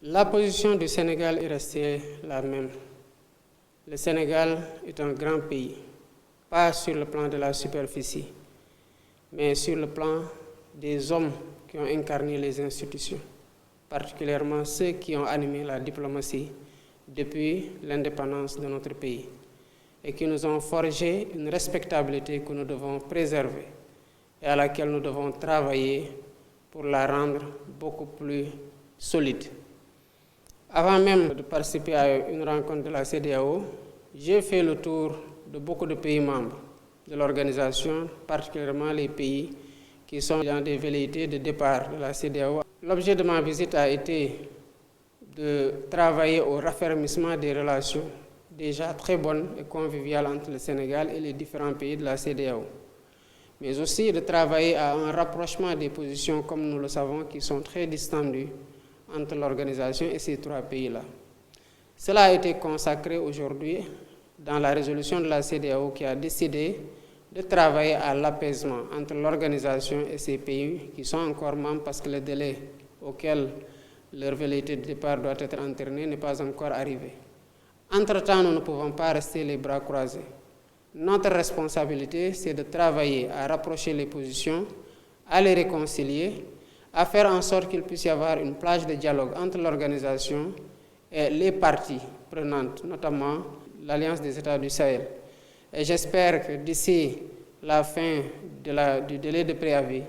La position du Sénégal est restée la même. Le Sénégal est un grand pays, pas sur le plan de la superficie, mais sur le plan des hommes qui ont incarné les institutions, particulièrement ceux qui ont animé la diplomatie depuis l'indépendance de notre pays et qui nous ont forgé une respectabilité que nous devons préserver et à laquelle nous devons travailler pour la rendre beaucoup plus solide. Avant même de participer à une rencontre de la CEDEAO, j'ai fait le tour de beaucoup de pays membres de l'organisation, particulièrement les pays qui sont dans des velléités de départ de la CEDEAO. L'objet de ma visite a été de travailler au raffermissement des relations déjà très bonnes et conviviales entre le Sénégal et les différents pays de la CEDEAO, mais aussi de travailler à un rapprochement des positions, comme nous le savons, qui sont très distendues entre l'organisation et ces trois pays-là. Cela a été consacré aujourd'hui dans la résolution de la CEDEAO qui a décidé de travailler à l'apaisement entre l'organisation et ces pays qui sont encore membres parce que le délai auquel leur velléité de départ doit être entériné n'est pas encore arrivé. Entre-temps, nous ne pouvons pas rester les bras croisés. Notre responsabilité, c'est de travailler à rapprocher les positions, à les réconcilier, à faire en sorte qu'il puisse y avoir une plage de dialogue entre l'organisation et les parties prenantes, notamment l'Alliance des États du Sahel. Et j'espère que d'ici la fin du délai de préavis,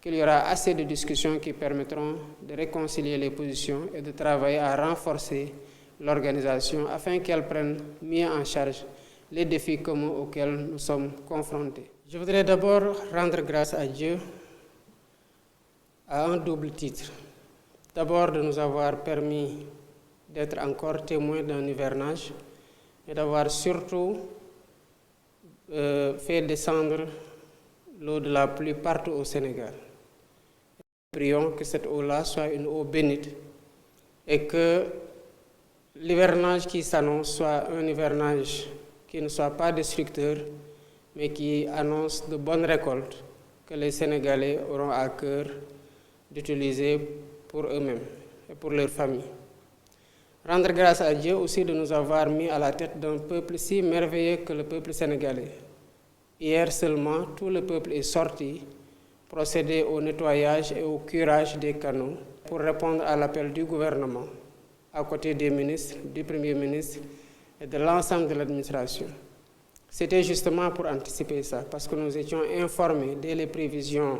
qu'il y aura assez de discussions qui permettront de réconcilier les positions et de travailler à renforcer l'organisation afin qu'elle prenne mieux en charge les défis communs auxquels nous sommes confrontés. Je voudrais d'abord rendre grâce à Dieu à un double titre. D'abord de nous avoir permis d'être encore témoins d'un hivernage et d'avoir surtout fait descendre l'eau de la pluie partout au Sénégal. Prions que cette eau-là soit une eau bénite et que l'hivernage qui s'annonce soit un hivernage qui ne soit pas destructeur, mais qui annonce de bonnes récoltes que les Sénégalais auront à cœur d'utiliser pour eux-mêmes et pour leurs familles. Rendre grâce à Dieu aussi de nous avoir mis à la tête d'un peuple si merveilleux que le peuple sénégalais. Hier seulement, tout le peuple est sorti procéder au nettoyage et au curage des canaux pour répondre à l'appel du gouvernement, à côté des ministres, du Premier ministre et de l'ensemble de l'administration. C'était justement pour anticiper ça, parce que nous étions informés dès les prévisions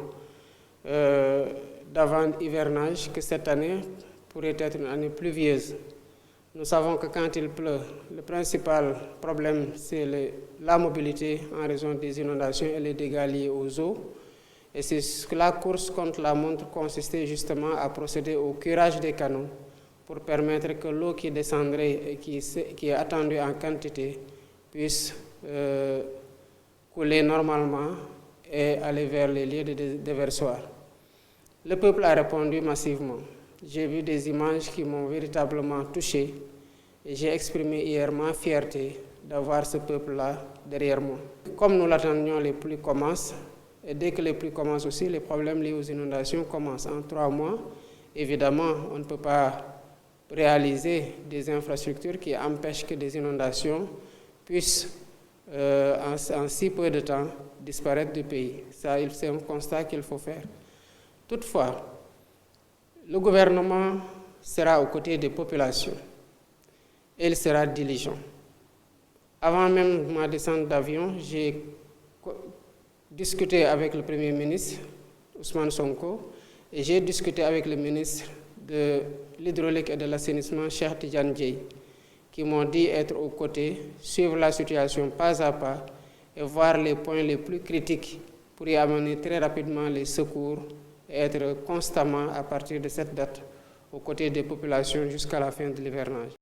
d'avant-hivernage que cette année pourrait être une année pluvieuse. Nous savons que quand il pleut, le principal problème, c'est la mobilité en raison des inondations et les dégâts liés aux eaux. Et c'est ce que la course contre la montre consistait justement à procéder au curage des canaux pour permettre que l'eau qui descendrait et qui est attendue en quantité puisse couler normalement et aller vers les lieux de déversoir. Le peuple a répondu massivement. J'ai vu des images qui m'ont véritablement touché et j'ai exprimé hier ma fierté d'avoir ce peuple-là derrière moi. Comme nous l'attendions, les pluies commencent, et dès que les pluies commencent aussi, les problèmes liés aux inondations commencent. En 3 mois, évidemment, on ne peut pas réaliser des infrastructures qui empêchent que des inondations puissent, en si peu de temps, disparaître du pays. Ça, c'est un constat qu'il faut faire. Toutefois, le gouvernement sera aux côtés des populations et il sera diligent. Avant même ma descente d'avion, j'ai discuté avec le Premier ministre, Ousmane Sonko, et j'ai discuté avec le ministre de l'Hydraulique et de l'Assainissement, Cheikh Tidiane Dièye, qui m'ont dit être aux côtés, suivre la situation pas à pas et voir les points les plus critiques pour y amener très rapidement les secours et être constamment, à partir de cette date, aux côtés des populations jusqu'à la fin de l'hivernage.